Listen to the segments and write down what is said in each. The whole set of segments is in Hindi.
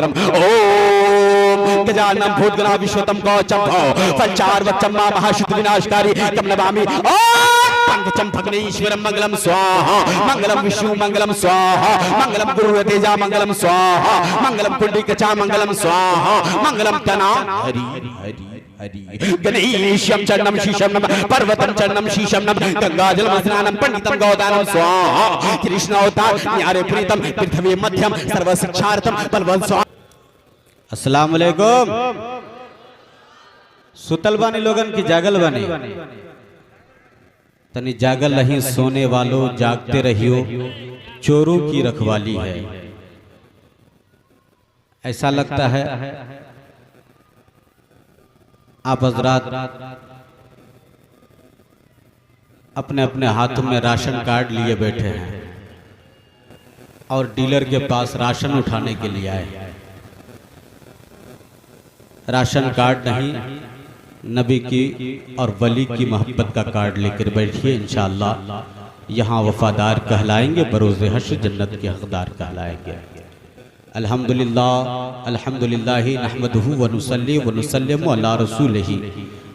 मंत्रम ओम गजानन भूतगणा विश्वतम कवचम फलचार वचम्मा महाशुद्ध विनाशकारी कम नमामि पंकजम भग्नेश्वरम मंगलम स्वाहा मंगलम विष्णु मंगलम स्वाहा मंगलम गुरु तेजा मंगलम स्वाहा मंगलम कुंडिकचा मंगलम स्वाहा मंगलम तना हरि हरि हरि गणेशम चरणम शीशम नमः पर्वतम चरणम शीशम नमः गंगाजलम स्नानम पंडितम गौदानम स्वाहा कृष्ण अवतार न्यारे प्रीतम पृथ्वी मध्यम सर्व शिक्षार्थम बलवंत स्वाहा। अस्सलाम वालेकुम। सुतल बानी लोगन की जागल बानी तनी जागल नहीं सोने वालों जागते रहियो चोरों की रखवाली है। ऐसा लगता है आप हजरात अपने अपने हाथों में राशन कार्ड लिए बैठे हैं और डीलर के पास राशन उठाने के लिए आए। राशन कार्ड नहीं, नबी की और वली की मोहब्बत का कार्ड लेकर बैठिए। इंशाअल्लाह यहाँ वफादार कहलाएंगे, बरोज़े हश्र जन्नत के हकदार कहलाएंगे। अल्हम्दुलिल्लाह अल्हम्दुलिल्लाह नहमदुहु व नुसल्ली व नुसल्लिमु अला रसूलिही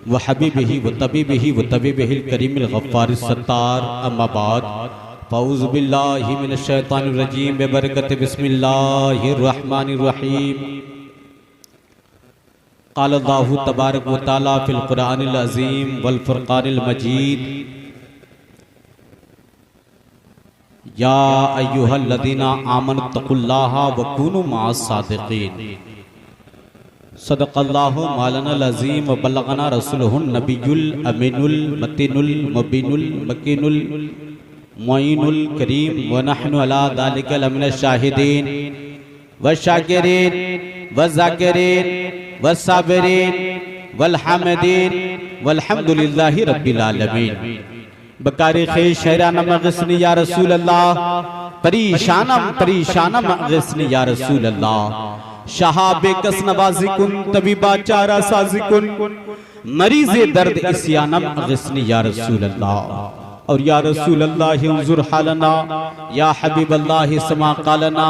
व हबीबिही व तबीबिही व तबीबिहिल करीमिल गफ्फारिस सत्तार। अम्मा बाद फ़ऊज़ु बिल्लाहि मिनश शैतानिर रजीम बिबरकति बिस्मिल्लाहिर रहमानिर रहीम। क़ाल अल्लाहु तबारक व तआला फ़िल क़ुरआनिल अज़ीम वल फ़ुरक़ानिल मजीद या अय्युहल्लज़ीना आमनुत्तक़ुल्लाहा व कूनू मअस सादिक़ीन। सदक़ल्लाहु मौलानाल अज़ीम व बल्लगना रसूलुहुन नबियुल अमीनुल मतीनुल मुबीनुल मकीनुल मुईनुल करीम व नहनु अला ज़ालिका लमिनश शाहिदीन व शाकिरीन व ज़ाकिरीन व साबिरीन वल हामिदीन वल्हम्दुलिल्लाहि रब्बिल आलमीन। बकारी खैर शहरानम अग़िस्नी या रसूल अल्लाह, परेशानम परेशानम अग़िस्नी या रसूल अल्लाह। शहाबे कस नवाज़िकुन तबीबा चारा साज़िकुन, मरीज़े दर्द इस्यानम अग़िस्नी या रसूल अल्लाह। और या रसूल अल्लाह उन्ज़ुर हालना, या हबीब अल्लाह समा क़ालना,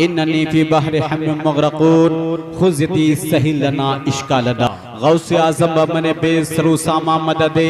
इन्ननी फ़ी बहरि हम्मिन मग़रक़ून ख़ुज़्यती सहिल लना इश्कालना। गौसे आज़म बमने बेसरू सामा मददे,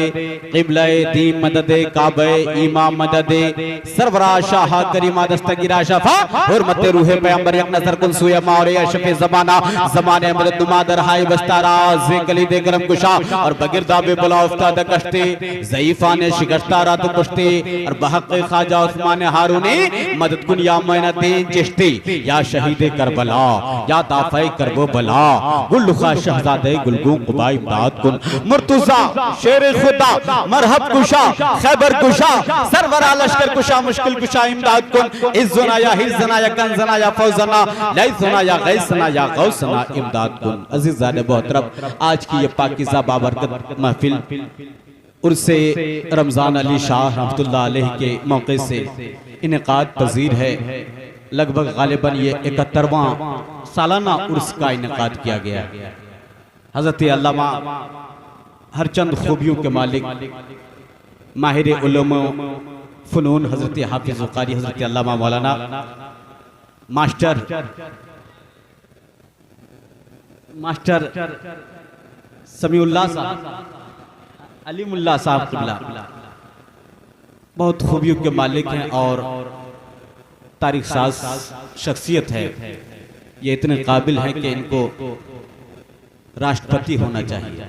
क़िबले दी मददे, काबे ईमा मददे, सरवरा शाह करीमा दस्तगीरा शफा हुर्मते रूहे पैगंबर एक नजर कुन सुया मौरे शफे ज़माना ज़माने मदद नुमा दरहाई बस्तारा ज़े कली दे करम कुशा और बगिरदा बे बुला उफ्ताद कश्ते ज़ईफ़ा ने शिकस्ता रात कुश्ते और बहक़ ख़ाजा उस्मान हारूनी मदद कुन या मोइनुद्दीन चिश्ती या शहीद करबला या दाफ़े करबो बला गुल्लुखा शहज़ादे गुलगू कुबा इमदाद कुन मुर्तज़ा शेर खुदा मरहब कुशा खैबर कुशा सरवरा लश्कर कुशा मुश्किल कुशा इमदाद कुन इज़्ज़ुना या हिज़्ज़ना या कंज़ना या फौज़ना लैज़ुना या गैसना या गौसना इमदाद कुन। अज़ीज़ान मोहतरम, आज की ये पाकीज़ा बाबरकत महफिल उर्से रमज़ान अली शाह रहमतुल्लाह अलैह के मौके से इनेकाद पजीर है। लगभग गालिबन ये 71वां सालाना उर्स का इनेकाद किया गया। हज़रत अल्लामा हर चंद खूबियों के मालिक माहिर उलूम फ़नून हज़रत हाफ़िज़ कारी हज़रत अल्लामा मौलाना मास्टर समीउल्लाह साहब अलीमुल्लाह साहब क़िबला बहुत खूबियों के मालिक हैं और तारीख़ साज़ शख्सियत है। ये इतने काबिल हैं कि इनको राष्ट्रपति होना चाहिए।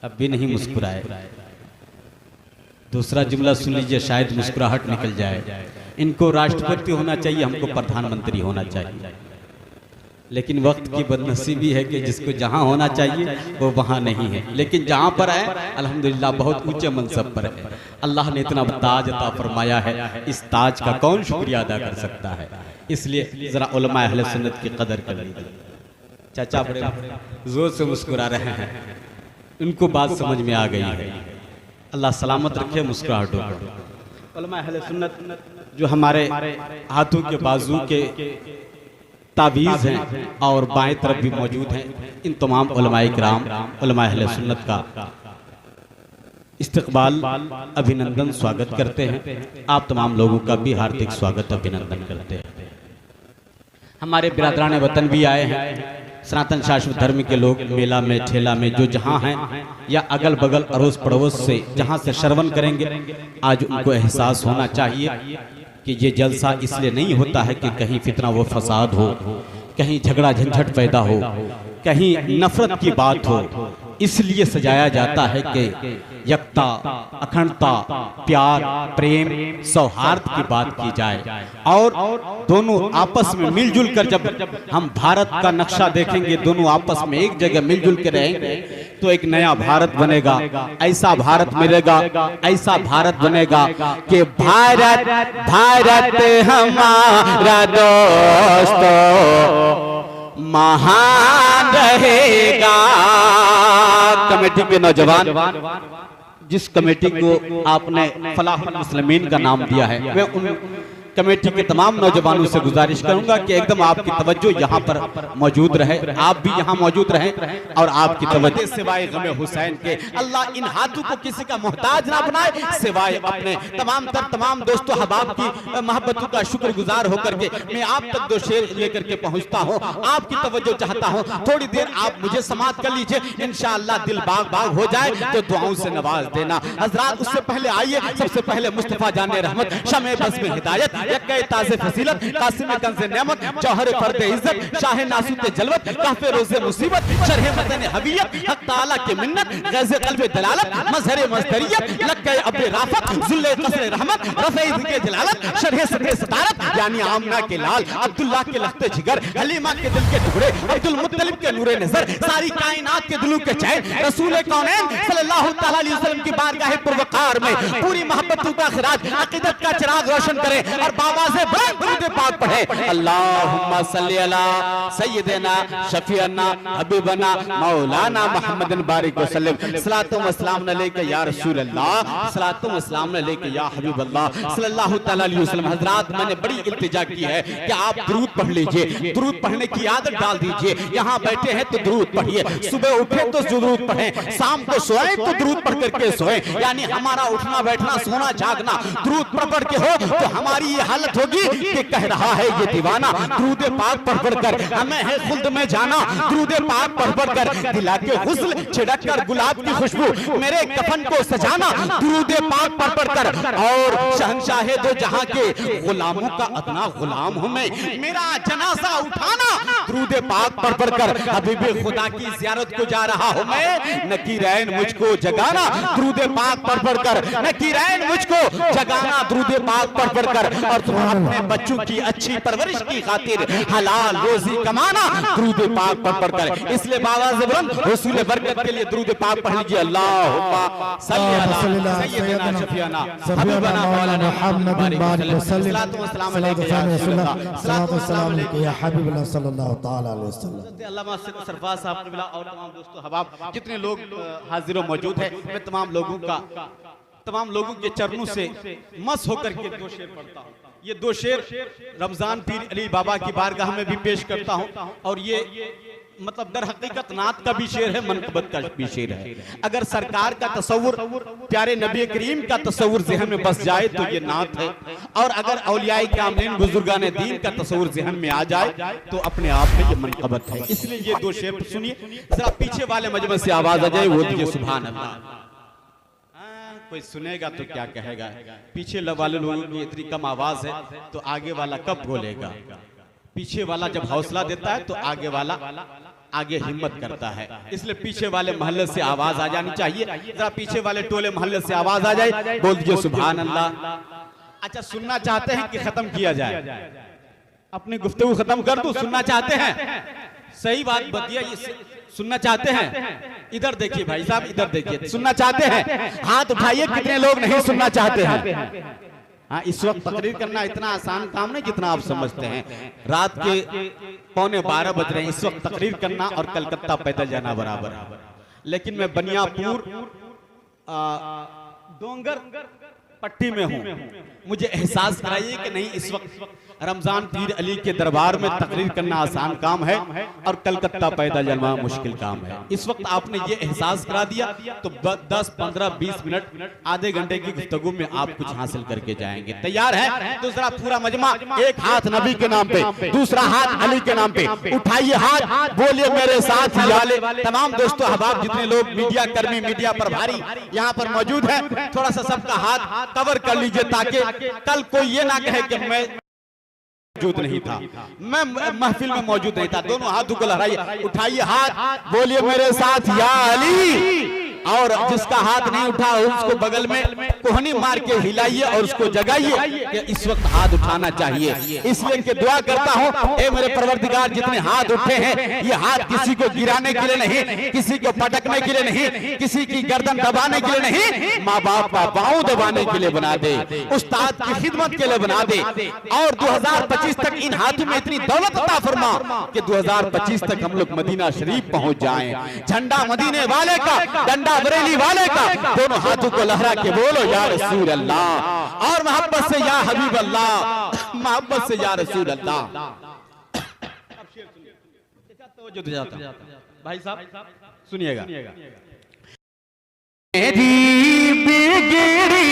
अब भी नहीं मुस्कुराए, दूसरा जुमला सुन लीजिए, शायद मुस्कुराहट निकल जाए। इनको राष्ट्रपति होना चाहिए, हमको प्रधानमंत्री होना चाहिए। लेकिन वक्त की बदनसीबी है कि जिसको जहां होना चाहिए वो वहां नहीं है, लेकिन जहां पर है अल्हम्दुलिल्लाह बहुत ऊंचे मनसब पर है। अल्लाह ने इतना ताज अता फरमाया है, इस ताज का कौन शुक्रिया अदा कर सकता है। इसलिए जरा उलमा अहले सुन्नत की कदर कर लीजिए। चाचा बड़े जोर से मुस्कुरा रहे हैं, उनको बात समझ में आ गई है। अल्लाह सलामत रखे मुस्कुराहटों को। उलमा अहले सुन्नत जो हमारे हाथों के बाजू के तावीज़ हैं और बाएं तरफ भी मौजूद हैं, इन तमाम उलमाए किराम उलमा अहले सुन्नत का इस्तकबाल अभिनंदन स्वागत करते हैं। आप तमाम लोगों का भी हार्दिक स्वागत अभिनंदन करते हैं। हमारे बिरादरान वतन भी आए हैं, सनातन शाश्वत धर्म के लोग मेला में ठेला में जो जहाँ हैं या अगल बगल अड़ोस पड़ोस से जहाँ से श्रवण करेंगे, आज उनको एहसास होना चाहिए कि ये जलसा इसलिए नहीं होता है कि कहीं फितना व फसाद हो, कहीं झगड़ा झंझट पैदा हो, कहीं नफरत की बात हो। इसलिए सजाया जाता है कि एकता, अखंडता, प्यार, प्रेम, सौहार्द की बात की जाए और दोनों आपस में मिलजुल कर जब हम भारत का नक्शा देखेंगे, दोनों आपस में एक जगह मिलजुल के रहेंगे तो एक नया भारत बनेगा। ऐसा भारत मिलेगा, ऐसा भारत बनेगा कि भारत भारत हमारा दोस्तों महान रहेगा। कमेटी के नौजवान, जिस कमेटी को आपने फलाहुल मुस्लिमीन का नाम दिया है, मैं उन कमेटी के तमाम नौजवानों से गुजारिश करूंगा कि एकदम आपकी तवज्जो यहाँ पर मौजूद रहे, आप भी यहाँ मौजूद रहें और आपकी तवज्जो सिवाय गमे हुसैन के अल्लाह इन हाथों को किसी का मोहताज ना बनाए, सिवाय अपने तमाम दोस्तों हबाब की मोहब्बतों का शुक्रगुजार होकर के मैं आप तक दो शेर लेकर के पहुंचता हूँ। आपकी तवज्जो चाहता हूँ, थोड़ी देर आप मुझे समाअत कर लीजिए, इंशाअल्लाह दिल बाग बाग हो जाए तो दुआओं से नवाज देना। हजरात उससे पहले आइए, सबसे पहले मुस्तफा जाने रहमत, शमे बज़्म हिदायत, यक्के ताज़े फसीलत, कासिम कंज़े नेमत, जौहर फर्द इज्जत, शाह नासूत जलवत, कहफ़े रोज़े मुसीबत, शरह मतन हवियत, हक ताला की मिन्नत, ग़ज़े क़ल्ब दलालत, मज़हर मज़दरियत, लक्के अब्र राफ़त, ज़ुल्ले क़स्र रहमत, रफ़े इज़्ज़ जलालत, शरह सदर सतारत, यानी आमना के लाल, अब्दुल्लाह के लख्ते जिगर, हलीमा के दिल के टुकड़े, अब्दुल मुत्तलिब के नूरे नज़र, सारी कायनात के दिलों के चैन, रसूल कौनैन सल्लल्लाहु तआला अलैहि वसल्लम की बारगाह पुरवक़ार में पूरी मोहब्बतों का खिराज, अक़ीदत का चिराग रोशन करें और बाबा से दुरूद पाक पढ़े। अल्लाहुम्मा सल्ली अला सय्यिदना शफीअना हबीबना मौलाना मुहम्मदिन बारिक वसल्लम, सलातो व सलाम अलैका या रसूल अल्लाह, सलातो व सलाम अलैका या हबीब अल्लाह सल्लल्लाहु तआला अलैहि वसल्लम। हजरात, मैंने बड़ी इल्तिजा की है कि आप दुरूद पढ़ लीजिए, दुरूद पढ़ने की आदत डाल दीजिए। यहाँ बैठे हैं तो दुरूद पढ़िए, सुबह उठे तो दुरूद पढ़ें, शाम को सोए तो दुरूद पढ़ करके सोए, यानी हमारा उठना बैठना सोना जागना दुरूद पढ़ के हो तो हमारी ये हालत होगी कि कह रहा है ये दीवाना दुरूद पाक पढ़ कर हमें है खुल्द में जाना, दुरूद पाक पढ़ कर दिला के हुस्न छिड़क कर गुलाब की खुशबू मेरे कफन को सजाना, दुरूद पाक पढ़ कर। और शहंशाह दो जहां के गुलामों का अदना गुलाम हूं मैं, मेरा जनाजा उठाना दुरूद पाक पढ़ कर। हबीबे खुदा की ज़ियारत को जा रहा हूं मैं, नकीरैन मुझको जगाना दुरूद पाक पढ़ कर, नकीरैन मुझको जगाना दुरूद पाक पढ़ कर। और तुम अपने बच्चों की अच्छी परवरिश की खातिर हलाल रोजी कमाना दुरूद पाक पढ़ कर। इसलिए बाबा ज़बरन हुसूल बरकत के लिए दुरूद पाक पढ़ लीजिए। अल्लाहुम्मा सल्ली अला सय्यिदना शफीअना हबीबना मौलाना मुहम्मदिन बारिक वसल्लम, सलातो व सलाम अलैका सलातो व सलाम अलैका या हबीबना सल्लल्लाहु तआला अलैहि वसल्लम। अल्लामा सैयद सरफराज साहब ने मिला और तमाम दोस्तों हबाब जितने लोग हाजिर व मौजूद हैं, मैं तमाम लोगों के चरणों से मस होकर के दो शेर पढ़ता हूँ। ये दो शेर रमजान पीर अली बाबा की बारगाह में भी पेश करता हूँ और ये मतलब दर हकीकत नात का भी शेर है, मनकबत का भी शेर है। अगर सरकार का तसव्वुर, प्यारे नबी करीम का तसव्वुर ज़हन में बस जाए तो ये नात है, और अगर औलियाए कामिलीन बुजुर्गान दीन का तसव्वुर ज़हन में आ जाए तो अपने आप में ये मनकबत है। इसलिए ये दो शेर सुनिए, जरा पीछे वाले मजमे से आवाज आ जाए, वो दीजिए सुभान अल्लाह। कोई सुनेगा तो क्या कहेगा, पीछे वाले लोगों की इतनी कम आवाज है तो आगे वाला कब बोलेगा। पीछे वाला जब हौसला देता है तो आगे वाला आगे हिम्मत करता है, इसलिए पीछे वाले मोहल्ले से आवाज आ जानी चाहिए। जरा पीछे वाले टोले मोहल्ले से आवाज आ जाए, बोल दीजिए सुभान अल्लाह। अच्छा, सुनना चाहते हैं कि खत्म किया जाए? अपनी गुफ्तगू खत्म कर दूं? सुनना चाहते हैं? सही बात बताइए, ये सुनना चाहते हैं? इधर देखिए भाई साहब, इधर देखिए, सुनना चाहते हैं? हाथ उठाइए, कितने लोग नहीं सुनना चाहते हैं? हाँ, इस वक्त तकरीर करना इतना आसान काम नहीं जितना आप समझते हैं। रात के 11:15 बज रहे हैं, इस वक्त तकरीर करना और कलकत्ता पैदल जाना बराबर है। लेकिन मैं बनियापुर डोंगर पट्टी में हूँ, मुझे एहसास कराइए कि नहीं इस वक्त रमजान पीर अली के दरबार में तकरीर करना आसान काम है और कलकत्ता पैदल जाना मुश्किल काम है। इस वक्त आपने ये एहसास करा दिया तो 10, 15, 20 मिनट आधे घंटे की गुफ्तगू में आप कुछ हासिल करके जाएंगे। तैयार है? दूसरा पूरा मजमा, एक हाथ नबी के नाम पे, दूसरा हाथ अली के नाम पे, उठाइए हाथ, बोलिए मेरे साथ वाले। तमाम दोस्तों अहबाब जितने लोग मीडिया कर्मी, मीडिया प्रभारी यहाँ पर मौजूद है, थोड़ा सा सबका हाथ कवर कर लीजिए ताकि कल कोई ये ना कहे कि मैं मौजूद नहीं था, मैं महफिल में मौजूद नहीं था। दोनों हाथों को लहराइए, उठाइए हाथ, बोलिए मेरे साथ या अली। और जिसका हाथ नहीं उठा उसको बगल में कोहनी मार के हिलाइए और उसको जगाइए कि इस वक्त हाथ उठाना चाहिए। इसलिए कि दुआ करता हूं, ए मेरे परवरदिगार जितने हाथ उठे हैं ये हाथ किसी को गिराने के लिए नहीं, किसी को पटकने के लिए नहीं, किसी की गर्दन दबाने के लिए नहीं, माँ बाप का पांव दबाने के लिए बना दे, उस्ताद की खिदमत के लिए बना दे। और 2025 तक इन हाथों में इतनी दौलत अता फरमा कि 2025 तक हम लोग मदीना शरीफ पहुंच जाएं। झंडा मदीने वाले का, डंडा बरेली वाले का, दोनों हाथों को लहरा के बोलो या रसूल अल्लाह, और मोहब्बत से या हबीब अल्लाह, मोहब्बत से या रसूल अल्लाह। भाई साहब सुनिएगा, मेरी बिगड़ी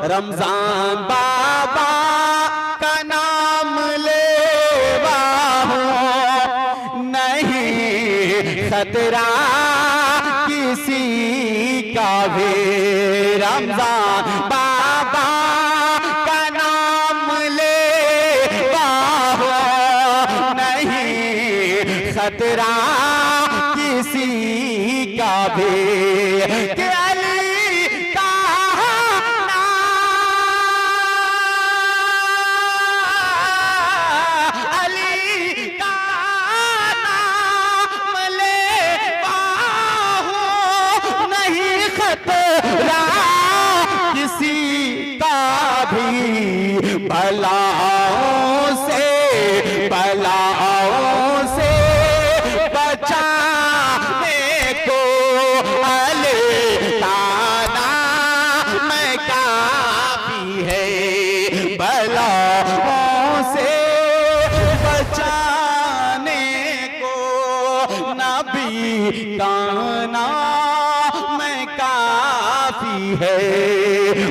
रमजान बाबा का नाम लेवा हूं, नहीं खतरा किसी का भी। रमजान बाबा का नाम लेवा हूं, नहीं खतरा किसी का भी।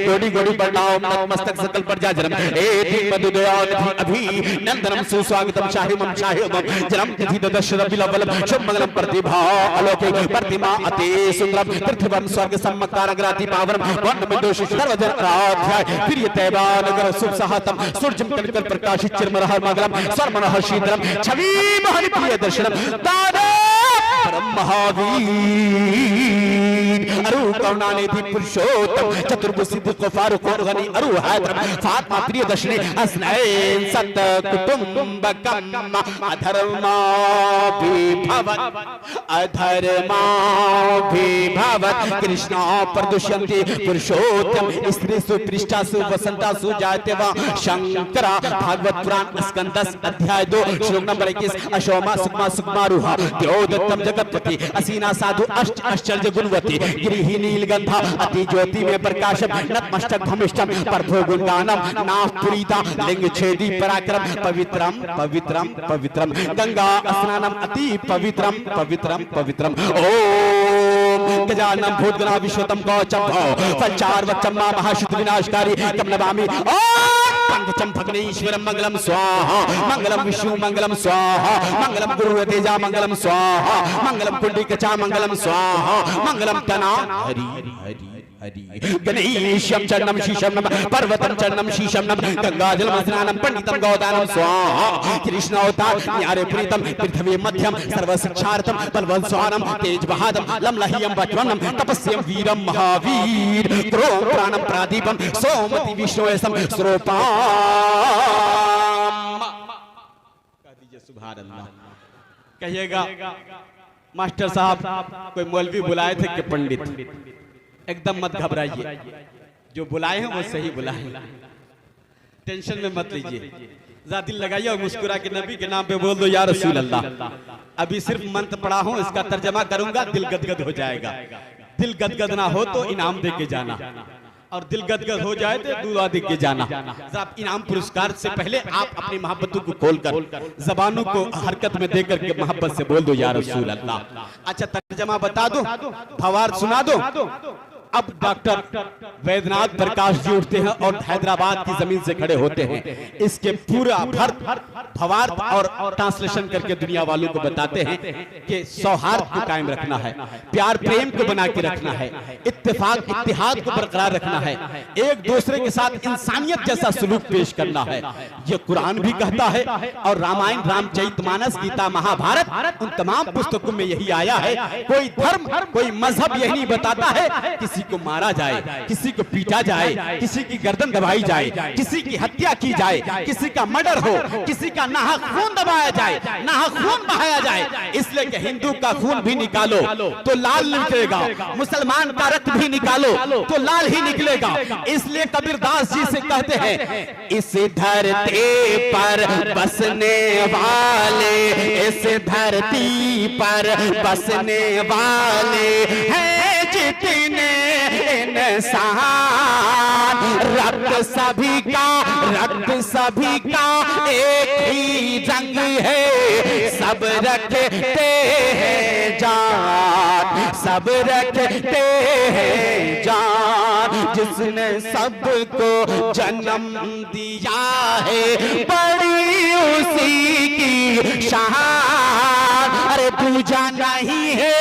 गोड़ी गोड़ी बढ़ाओ मस्तक सकल पर जा जन्म ए थी मधु दयाल थी अभी नंदनम सुस्वागतम शाहिमम शाहिमम जन्म तिथि दशरथ बिलवलम शुभ मंगलम प्रतिभा अलौकिक प्रतिमा अति सुंदरम पृथ्वम स्वर्ग सम्मकारग्राति पावनम वर्ण में दोष सर्वजन आध्याय प्रिय तैबा नगर शुभ सहतम सूर्यम कनकर प्रकाशित चिरमरहर मगलम सर्वमनः शीतलम छवि महनि प्रिय दर्शनम दादा परम महावीर अरु करुणानिधि पुरुषोत्तम चतुर्भुज सिद्ध फारूक गनी अरु हैदर फातिमा प्रियदर्शनी हसनैन सत कुटुंबकम अधर्माभिभवत् कृष्णा प्रदुष्यन्ति पुरुषोत्तम स्त्री सुपृष्ठा सुवसंता सुजाते वा शंकरा भागवत पुराण स्कंद अध्याय 2 श्लोक नंबर 21 अशोमा सुकमा सुकमारुहा द्योदत्तम जगतपति असीना साधु अष्ट आश्चर्य गुणवती गिरिहि नीलगंधा अति ज्योति में प्रकाशम नतमस्तक भूमिष्ठम प्रभु गुणगानम नाथ पुरीता लिंग छेदी पराक्रम पवित्रम पवित्रम पवित्रम गंगा स्नानम अति पवित्रम पवित्रम पवित्रम ओम गजानन भूतगणा विश्वतम गौचम फलचार वच्चम्मा महाशुद्ध विनाशकारी कम नमामि पंकजम भग्नेश्वरम मंगलम स्वाहा मंगलम विष्णु मंगलम स्वाहा मंगलम गुरु तेजा मंगलम स्वाहा मंगलम कुंडिकचा मंगलम स्वाहा मंगलम तना हरि हरि गणेशम चरणम शीशम नम पर्वतम चरणम शीशम नम गंगाजल स्नानम पंडितम गौदानम स्वाहा कृष्ण अवतार न्यारे प्रीतम पृथ्वी मध्यम सर्व शिक्षार्थम बलवल स्वानम तेज बहादम लमलहियम वज्रनम तपस्यम वीरम महावीर क्रोम प्राणम प्रादीपम सोमति विष्णुयसम स्वरूपाम कह दीजिए सुभान अल्लाह। कहिएगा मास्टर साहब कोई मौलवी बुलाए थे कि पंडित? एकदम मत घबराइए, जो बुलाए हैं वो सही बुलाए, टेंशन में मत लीजिए, जरा दिल लगाइए और मुस्कुरा के नबी के नाम पे बोल दो या रसूल अल्लाह। अभी सिर्फ मंत्र पढ़ा हूं, इसका तर्जमा करूंगा, दिल गदगद हो जाएगा। दिल गदगद ना हो तो इनाम दे के जाना, और दिल गदगद हो जाए तो दुआ दे के जाना। जरा इनाम पुरस्कार से पहले आप अपनी मोहब्बतों को खोलकर जबानों को हरकत में देकर के मोहब्बत से बोल दो या रसूल अल्लाह। अच्छा तर्जमा बता दो, भवार सुना दो। अब डॉक्टर वैद्यनाथ प्रकाश जी उठते हैं और हैदराबाद की जमीन से खड़े होते हैं, इसके पूरा भवार्थ और ट्रांसलेशन करके दुनिया वालों को बताते हैं कि सौहार्द को कायम रखना है, प्यार प्रेम को बना के रखना है, इत्तेफाक इत्तेहाद को बरकरार रखना है, एक दूसरे के साथ इंसानियत जैसा सलूक पेश करना है। ये कुरान भी कहता है और रामायण रामचरितमानस गीता महाभारत उन तमाम पुस्तकों में यही आया है। कोई धर्म कोई मजहब यही नहीं बताता है किसी को मारा जाए, किसी को पीटा जाए, किसी की गर्दन दबाई जाए, किसी की हत्या की जाए, किसी का मर्डर हो, किसी का नाहक खून दबाया जाए, नाहक खून बहाया जाए। इसलिए कि हिंदू का खून भी निकालो तो लाल निकलेगा, मुसलमान का रक्त भी निकालो तो लाल ही निकलेगा। इसलिए कबीरदास जी से कहते हैं, इस धरती पर बसने वाले, इस धरती पर बसने वाले हैं जितने इंसान, रक्त सभी का एक ही रंग है, सब रखते हैं जान, सब रखते हैं जान। जिसने सबको जन्म दिया है बड़ी उसी की शान। अरे दूजा नहीं है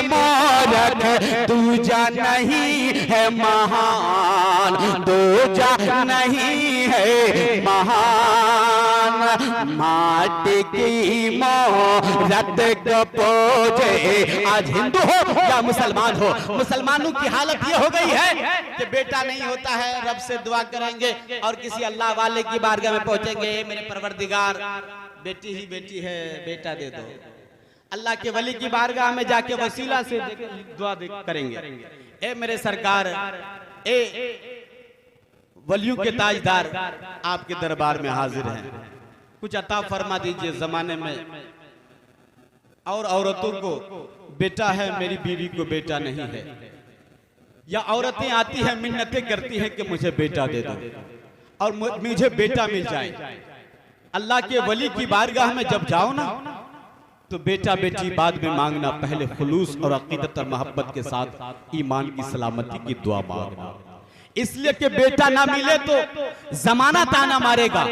मोरख, दूजा नहीं है महान, दूजा नहीं है महान। माटी की मोहरत को पूजे, आज हिंदू हो या मुसलमान हो, मुसलमानों की हालत ये हो गई है कि बेटा नहीं होता है, रब से दुआ करेंगे और किसी अल्लाह वाले की बारगाह में पहुंचेंगे, मेरे परवरदिगार बेटी ही बेटी है, बेटा दे दो। अल्लाह के वली की बारगाह में जाके वसीला से दुआ करेंगे, ए मेरे सरकार, ए वलियों के ताजदार, आपके दरबार में हाजिर हैं, कुछ अता फरमा दीजिए। जमाने में और औरतों को बेटा है, मेरी बीवी को बेटा नहीं है, या औरतें आती हैं मिन्नतें करती हैं कि मुझे बेटा दे दो और मुझे बेटा मिल जाए। अल्लाह के वली की बारगाह में जब जाओ ना तो बेटा बेटी बाद में मांगना, पहले खुलूस और अकीदत और मोहब्बत के साथ ईमान की सलामती की दुआ मांगना। इसलिए कि बेटा ना मिले तो जमाना ताना मारेगा।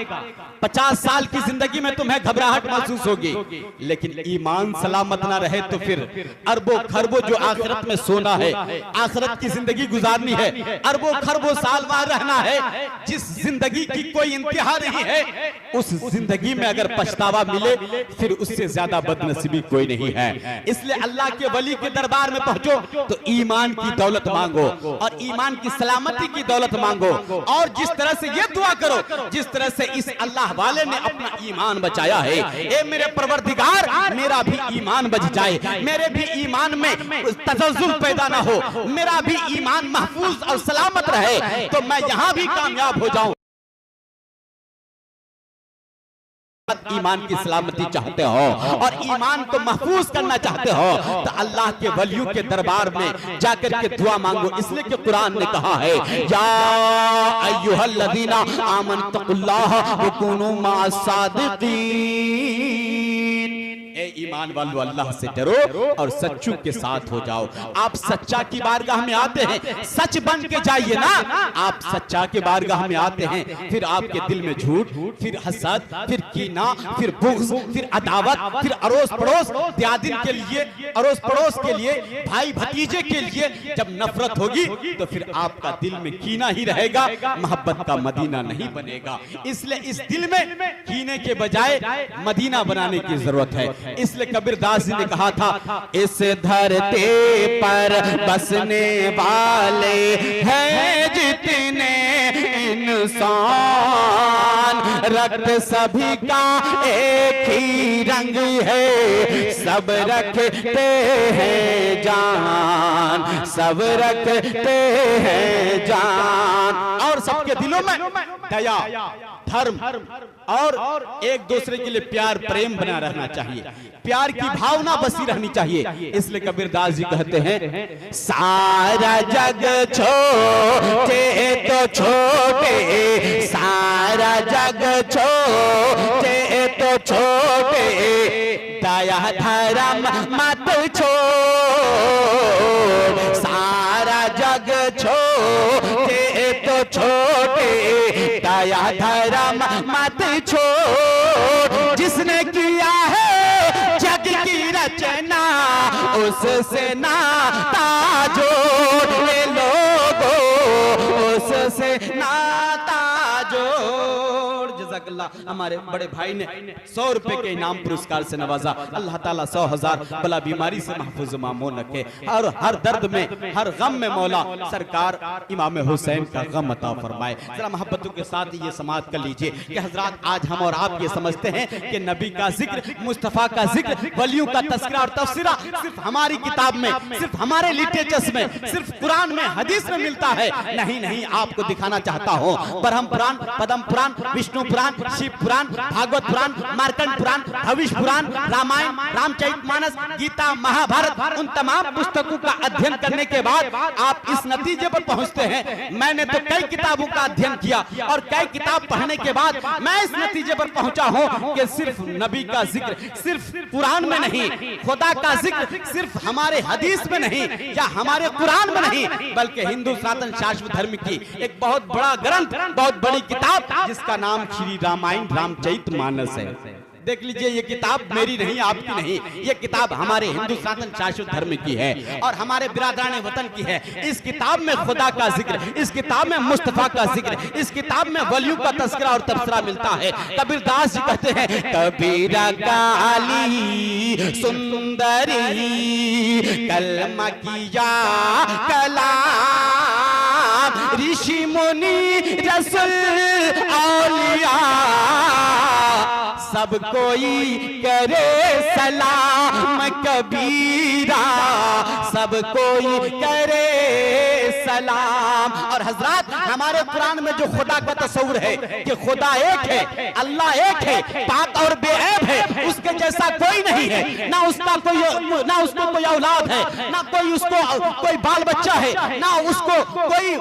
50 साल की जिंदगी में तुम्हें घबराहट महसूस होगी, लेकिन ईमान सलामत ना रहे तो फिर अरबों खरबों जो आखिरत में सोना है, आखिरत की जिंदगी गुजारनी है, अरबों खरबों साल वहां रहना है, जिस जिंदगी की कोई इंतहा नहीं है, उस जिंदगी में अगर पछतावा मिले फिर उससे ज्यादा बदनसीबी कोई नहीं है। इसलिए अल्लाह के वली के दरबार में पहुंचो तो ईमान की दौलत मांगो और ईमान की सलामती की दौलत मांगो, और जिस तरह से ये दुआ करो जिस तरह से इस अल्लाह वाले ने अपना ईमान बचाया है, ए मेरे परवरदिगार मेरा भी ईमान बच जाए, मेरे भी ईमान में तजल्जुल पैदा ना हो, मेरा भी ईमान महफूज और सलामत रहे, तो मैं यहां भी कामयाब हो जाऊं। ईमान की सलामती चाहते हो और ईमान को महफूज करना चाहते हो तो अल्लाह के वलियों के दरबार में जाकर के दुआ मांगो। इसलिए कि कुरान ने कहा है, या अय्युहल्लज़ीना आमनुत्तकुल्लाह व कुनू मअस-सादिकीन, ए ईमान वालों अल्लाह से डरो और सच्चों के साथ हो जाओ। आप सच्चा की बारगाह में आते हैं, सच बन के जाइए ना। आप सच्चा के बारगाह में आते हैं, फिर आपके दिल में झूठ, फिर हसद, फिर कीना, फिर बुग़्ज़, फिर अदावत, फिर अड़ोस पड़ोस दियादिन के लिए, अड़ोस पड़ोस के लिए, भाई भतीजे के लिए जब नफरत होगी तो फिर आपका दिल में कीना ही रहेगा, मोहब्बत का मदीना नहीं बनेगा। इसलिए इस दिल में कीने के बजाय मदीना बनाने की जरूरत है। इसलिए कबीर दास जी ने कहा था, इस धरती पर बसने वाले हैं जितने इंसान, रक्त सभी का एक ही रंग है, सब रखते हैं जान, सब रखते हैं जान। और सबके दिलों में दया, धर्म और एक दूसरे के लिए प्यार प्रेम बना रहना चाहिए, प्यार की भावना बसी रहनी चाहिए। इसलिए कबीर दास जी कहते हैं, सारा जग छोटे तो छोटे, सारा जग छोटे तो छोटे, दया धर्म मत छोड़, सारा जग छोटे तो छोटे, दया धर्म मत छोड़, जिसने किया है जग की रचना उससे नाता जोड़, ले लोगो उससे नाता जोड़। जज़ाकल्लाह। हमारे बड़े भाई ने 100 रुपए के इनाम पुरस्कार से नवाजा। अल्लाह ताला 100,000 बला बीमारी से महफूज मामून रखे और हर दर्द में, हर गम में मौला सरकार इमाम हुसैन का गम अता फरमाए। जरा मोहब्बतों के साथ ये समाअत कर लीजिए कि हजरात आज हम और आप ये समझते हैं कि नबी का जिक्र, मुस्तफ़ा का जिक्र, वलियों का तस्करा और तफसीरा सिर्फ हमारी किताब में, सिर्फ हमारे लिटरेचर्स में, सिर्फ कुरान में, हदीस में मिलता है। नहीं नहीं, आपको दिखाना चाहता हूँ ब्रह्म पुराण, पद्म पुराण, विष्णु पुराण, शिव पुराण, भागवत पुराण, मार्कंड पुराण, भविष्य पुराण, रामायण, रामचरितमानस, गीता, महाभारत, उन तमाम पुस्तकों का अध्ययन करने के बाद आप इस नतीजे पर पहुंचते हैं। मैंने तो कई किताबों का अध्ययन किया और कई किताब पढ़ने के बाद मैं इस नतीजे पर पहुंचा हूं कि सिर्फ नबी का जिक्र सिर्फ कुरान में नहीं, खुदा का जिक्र सिर्फ हमारे हदीस में नहीं या हमारे कुरान में नहीं, बल्कि हिंदू सनातन शाश्वत धर्म की एक बहुत बड़ा ग्रंथ, बहुत बड़ी किताब जिसका नाम श्री रामायण रामचरितमानस है। देख लीजिए, ये किताब मेरी नहीं, आपकी नहीं, ये किताब हमारे हिंदू सनातन शाश्वत धर्म की है और हमारे बिरादरान वतन की है। इस किताब में खुदा का जिक्र, इस किताब में मुस्तफा का जिक्र, इस किताब में वलियों का तस्करा और तबसरा मिलता है। कबीर दास जी कहते हैं, कबीरा काली सुंदरी कलमा किया कलाम, ऋषि मुनि रसूल औलिया सब कोई करे सलाम, कबीरा सब कोई करे सलाम। और हजरात, हमारे कुरान में जो खुदा का तस्वुर है कि खुदा एक है, अल्लाह एक है, पाक और बेऐब है, उसके जैसा कोई नहीं है, ना उसका कोई, ना उसको कोई औलाद है, ना कोई उसको कोई बाल बच्चा है, ना उसको कोई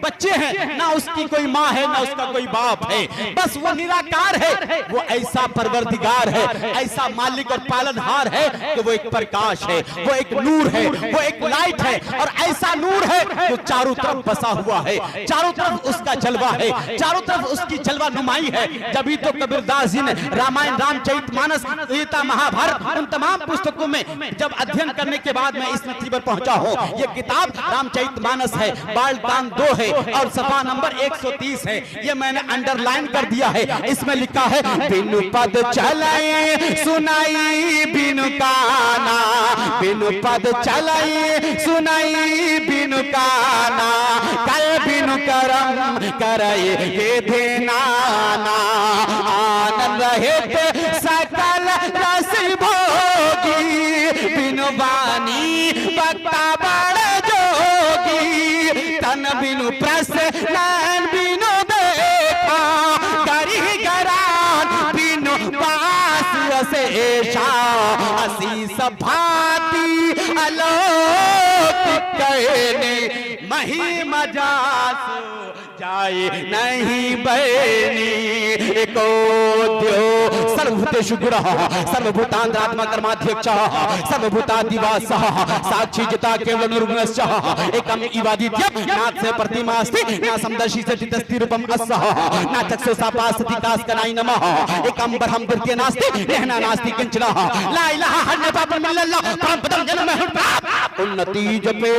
बच्चे हैं, ना उसकी कोई माँ है, ना उसका कोई बाप है, बस वो निराकार है। वो ऐसा परवरदिगार है, ऐसा मालिक और पालनहार है कि वो एक प्रकाश है, वो एक नूर है, वो एक लाइट है, और ऐसा नूर है जो चारों तरफ बसा हुआ है, चारों तरफ उसका जलवा है, चारों तरफ उसकी जलवा नुमाई है। जब तो कबीरदास जी ने रामायण, रामचरितमानस, गीता, महाभारत, उन तमाम पुस्तकों में जब अध्ययन करने के बाद मैं इस नतीजे पर पहुंचा हूं, ये किताब रामचरितमानस है, बालकांड 2 है और सफा नंबर 130 है। ये मैंने अंडरलाइन कर दिया है। इसमें लिखा है, बिनु पद चलाए सुनाई बिनु काना, बिनु पद चलाए सुनाई बिनु काना, कल बिनु करम करे हे नाना, आनंद रहित सकल रस भोगी, बिनु बानी बक्ता बड़ जोगी, तन बिनु प्रस नैन बिनु देखा, करी करान बिनु बास ऐशा, असीस भांति अलौकिक कहने मही मजास जाए नहीं बैनी, एको द्यो सर्वभूतेषु गुरः सर्वभूतान्तरात्मा कर्माध्यक्षः सर्वभूतादिवासः साक्षी जिता केवलं निर्गुणश्च एकम् इवादित्यं नास्य प्रतिमास्ति न समदर्शी सतितस्ति रूपम् अस्सः न चक्षुषा पास्ति कास्कनाय नमः एकं ब्रह्म द्वितीय नास्ति नेहना नास्ति किंचनः ला इलाहा हन्य पापं मिल्लल्लाह परम पदं जन्म है प्राप्त उन्नति जपे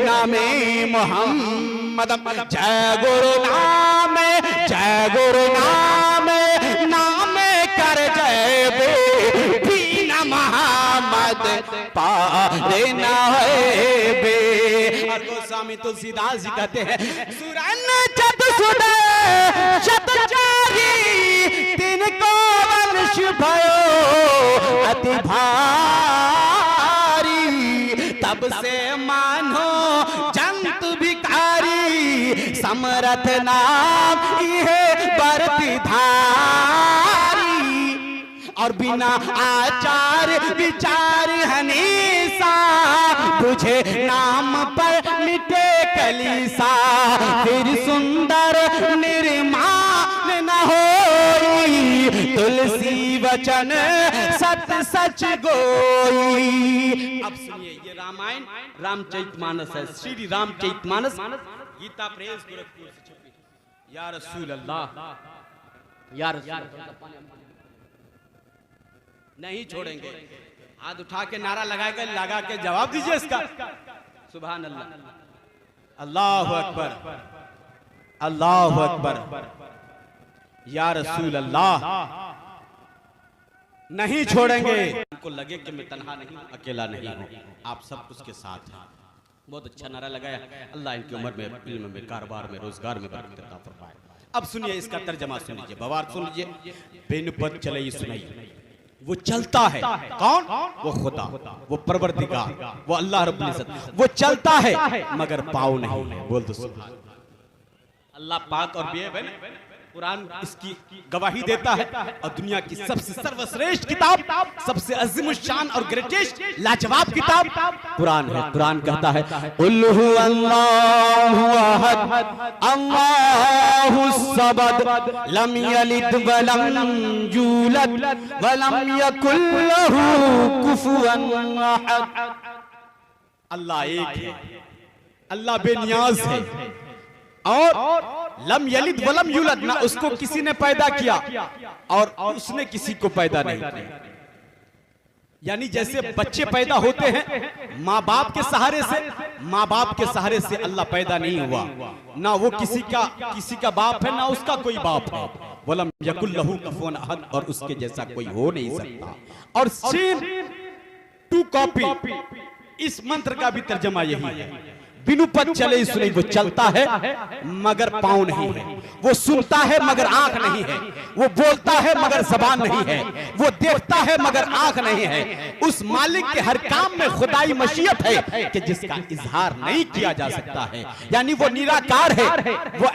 नामे मोहम्मदम। जय गुरु नामे, जय गुरु नामे, नामे कर जय बे बीना मोहम्मद पारे ना है बे। और गोस्वामी तुलसीदास जी कहते हैं, सुरन जब सुने शतचारी तिनको वंश भयो अति भारी, तब से मानो जंतु भिखारी, समरथ नाम इहे बरति धारी, और बिना आचार विचार हनीसा, तुझे नाम पर मिटे कलीसा, फिर सुंदर निर्माण न होई, तुलसी वचन सत सच गोई। अब सुनिए, ये रामायण रामचरितमानस है, श्री रामचरितमानस, गीता प्रेस गोरखपुर से छपी। या रसूल अल्लाह, या रसूल अल्लाह, नहीं छोड़ेंगे। हाथ उठा के नारा लगाएगा, लगा के जवाब दीजिए इसका। सुभान अल्लाह, अल्लाह अकबर, अल्लाह अकबर, या रसूल अल्लाह, नहीं छोड़ेंगे। उनको लगे कि मैं तन्हा नहीं हूं, अकेला नहीं हूं, आप सब उसके साथ हैं। बहुत अच्छा नारा लगाया। अल्लाह इनकी उम्र में, इल्म में, कारोबार में, रोजगार में बरकत अता फरमाए। अब सुनिए इसका तर्जमा सुन लीजिए, बवार सुन लीजिए। बिन पद चले सुनाई, वो चलता है, कौन? वो खुदा, वो परवरदिगार, वो अल्लाह रब्बुल इज्जत। वो चलता है मगर पाँव नहीं है। बोल दो सुभान अल्लाह। पाक और बेअब कुरान इसकी गवाही देता है, और दुनिया की सबसे सर्वश्रेष्ठ किताब, सबसे अज़ीमुश्शान और ग्रेटेस्ट लाजवाब किताब कुरान है। कुरान कहता है, कुल हु अल्लाहु अहद अल्लाहुस समद लम यलिद व लम यूलद व लम यकुल लहू कुफुवन अहद। अल्लाह एक है, अल्लाह बेनियाज है, और लम यलिद वलम यूलद, ना उसको किसी ने पैदा किया और उसने किसी को पैदा नहीं किया। यानी जैसे बच्चे पैदा होते हैं माँ बाप के सहारे से, माँ बाप के सहारे से अल्लाह पैदा नहीं हुआ, ना वो किसी का बाप है, ना उसका कोई बाप है। वलम यकुल लहू कुफुवन अहद, और उसके जैसा कोई हो नहीं सकता। और सीन टू कॉपी, इस मंत्र का भी तर्जमा यही है। बिनु पद चले सुनी, वो चलता है मगर पाँव नहीं है, वो सुनता है मगर आंख नहीं है, वो बोलता है मगर जबान नहीं है, वो देखता है मगर आंख नहीं है। उस मालिक के हर काम में खुदाई मशीयत है कि जिसका इजहार नहीं किया जा सकता है। यानी वो निराकार है, वो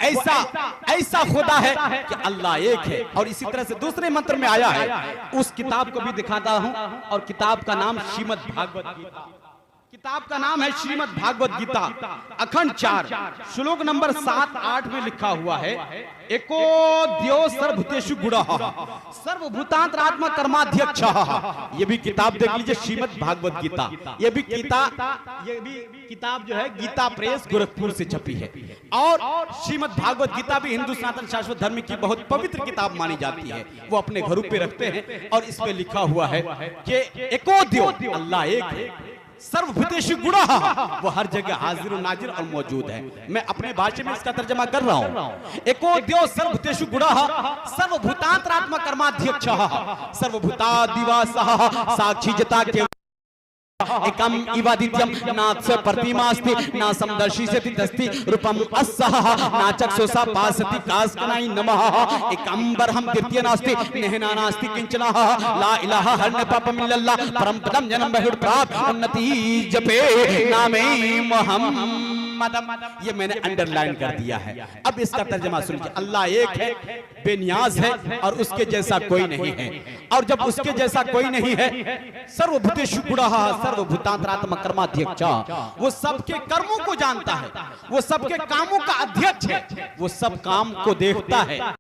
ऐसा खुदा है कि अल्लाह एक है। और इसी तरह से दूसरे मंत्र में आया है, उस किताब को भी दिखाता हूं, और किताब का नाम श्रीमद् भागवत गीता। किताब का नाम है श्रीमद् भागवत गीता अखंड 4 श्लोक नंबर 7-8 में लिखा हुआ है एको द्यो सर्वभूतेषु गुणः सर्वभूतांतरात्मा कर्माध्यक्ष। ये भी किताब देख लीजिए श्रीमद् भागवत गीता। ये भी किताब जो है गीता प्रेस गोरखपुर से छपी है। और श्रीमद् भागवत गीता भी हिंदू सनातन शाश्वत धर्म की बहुत पवित्र किताब मानी जाती है। वो अपने घरों पे रखते हैं और इसमें लिखा हुआ है कि एको द्यो अल्लाह एक है, सर्वभूतेषु गुणः वो हर जगह हाजिर और नाजिर और मौजूद है। मैं अपने भाषा में इसका तर्जमा कर रहा हूँ। एको द्यो सर्वभूतेषु गुणः सर्वभूतांतरात्मा कर्माध्यक्षः सर्वभूतादिवासः साक्षीजता के एकम इवादित्यम नाथ प्रतिमास्ति ना समदर्शी से तिस्ति रूपम अस्सह ना चक्षुषा पासति कास्कनाई नमः एकंबर हम द्वितीय नास्ति नेहना नास्ति किंचना ला इलाहा हरने पापम इल्लल्लाह परम पदम जन्म बहुड़ प्राप्त उन्नति जपे नामे मोहम्मद। ये मैंने अंडरलाइन कर दिया है। अब इसका तर्जुमा सुनिए। अल्लाह एक है, बेनियाज है और उसके जैसा कोई नहीं है। और जब उसके जैसा कोई नहीं है, सर्वभूतेषु गुणः सर्वभूतांतरात्मा कर्माध्यक्ष, वो सबके कर्मों को जानता है, वो सबके कामों का अध्यक्ष है, वो सब काम को देखता है।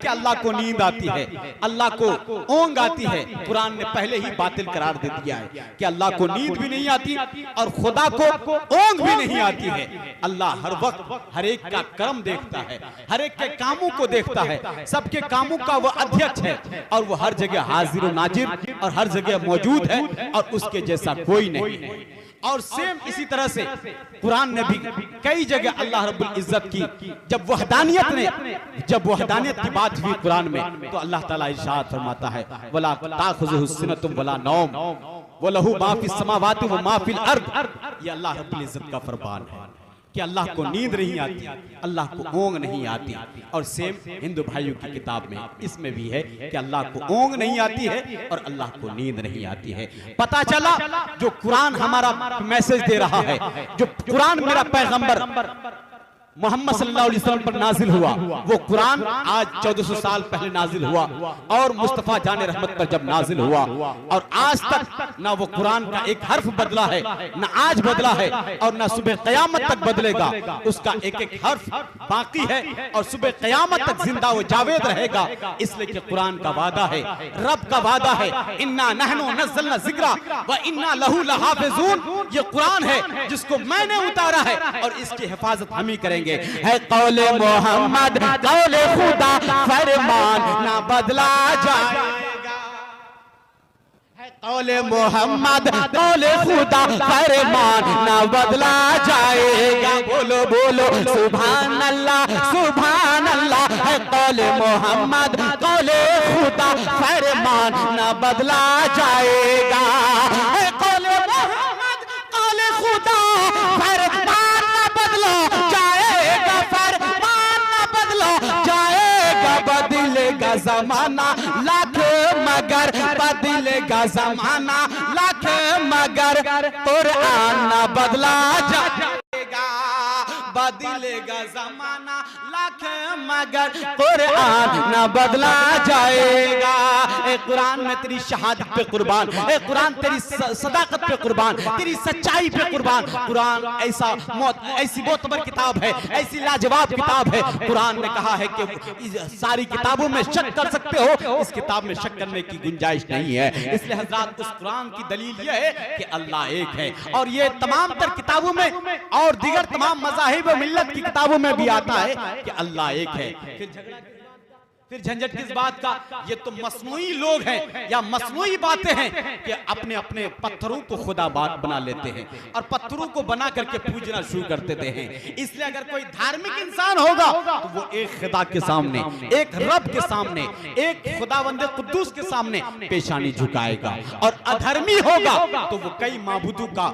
कि अल्लाह को नींद आती है, अल्लाह को ऊंघ आती है, कुरान ने पहले ही बातिल करार दे दिया है कि अल्लाह को नींद भी नहीं आती और खुदा को ऊंघ भी नहीं आती है। अल्लाह हर वक्त हर एक का कर्म देखता है, हर एक के कामों को देखता है, सबके कामों का वो अध्यक्ष है और वो हर जगह हाजिर और नाजिर और हर जगह मौजूद है और उसके जैसा कोई नहीं है। और सेम इसी तरह से कुरान ने भी कई जगह अल्लाह रब्बुल इज्जत की जब वहदानियत की बात हुई कुरान में, तो अल्लाह ताला इरशाद फरमाता है वला ताखुजुहु सिनतुम वला नौम वलहु मा फिस समावाति व मा फिल अर्द। ये अल्लाह रब्बुल इज्जत का फरमान है कि अल्लाह को नींद नहीं आती, अल्लाह को ऊंघ नहीं आती। और सेम हिंदू भाइयों की किताब में इसमें भी है कि अल्लाह को ऊंघ नहीं आती है और अल्लाह को नींद नहीं आती है। पता चला जो कुरान हमारा मैसेज दे रहा है, जो कुरान मेरा पैगंबर मोहम्मद सल्लल्लाहु अलैहि वसल्लम पर नाजिल हुआ, वो कुरान आज 1400 साल पहले नाजिल हुआ और मुस्तफा जाने रहमत पर जब नाजिल हुआ और आज तक ना वो कुरान का एक हर्फ बदला है, ना आज बदला है और ना सुबह क़यामत तक बदलेगा। उसका एक एक हर्फ बाकी है और सुबह क़यामत तक जिंदा व जावेद रहेगा। इसलिए कि कुरान का वादा है, रब का वादा है, इन्ना नहनु नज़्ज़लना ज़िक्रा व इन्ना लहू लहाफ़िज़ून। ये कुरान है जिसको मैंने उतारा है और इसकी हिफाजत हम ही करेंगे। है कौले मोहम्मद कौले खुदा फरमान ना बदला जाएगा। है कौले मोहम्मद कौले खुदा फरमान ना बदला जाएगा। बोलो बोलो सुभान अल्लाह सुभान अल्लाह। है कौले मोहम्मद कौले खुदा फरमान ना बदला जाएगा। है कौले मोहम्मद कौले खुदा फरमान ना बदला बदलेगा जमाना लाख मगर बदलेगा जमाना लाख मगर कुरान ना बदला जाएगा। बदलेगा जमाना लाख मगर कुरान ना बदला जाएगा। ए कुरान में तेरी शहादत पे कुर्बान, ए कुरान तेरी सदाकत पे कुर्बान, तेरी सच्चाई पे कुर्बान। कुरान ऐसी मोतबर किताब है, ऐसी लाजवाब किताब है। कुरान ने कहा है कि सारी किताबों में शक कर सकते हो, इस किताब में शक करने की गुंजाइश नहीं है। इसलिए हजरत उस कुरान की दलील यह है कि अल्लाह एक है और ये तमाम तर किताबों में और दीगर तमाम मज़ाहिब व मिल्लत की किताबों में भी आता है कि अल्लाह एक है। फिर झंझट किस बात का? ये तो मसनूई लोग हैं या मसनूई बातें हैं कि अपने अपने पत्थरों को खुदा बना लेते हैं और पत्थरों को बना करके पूजना शुरू कर देते हैं। इसलिए अगर कोई धार्मिक इंसान होगा तो वो एक खुदा के सामने, एक रब के सामने, एक खुदावंद कुद्दूस के सामने पेशानी झुकाएगा और अधर्मी होगा तो वो कई माबूदों का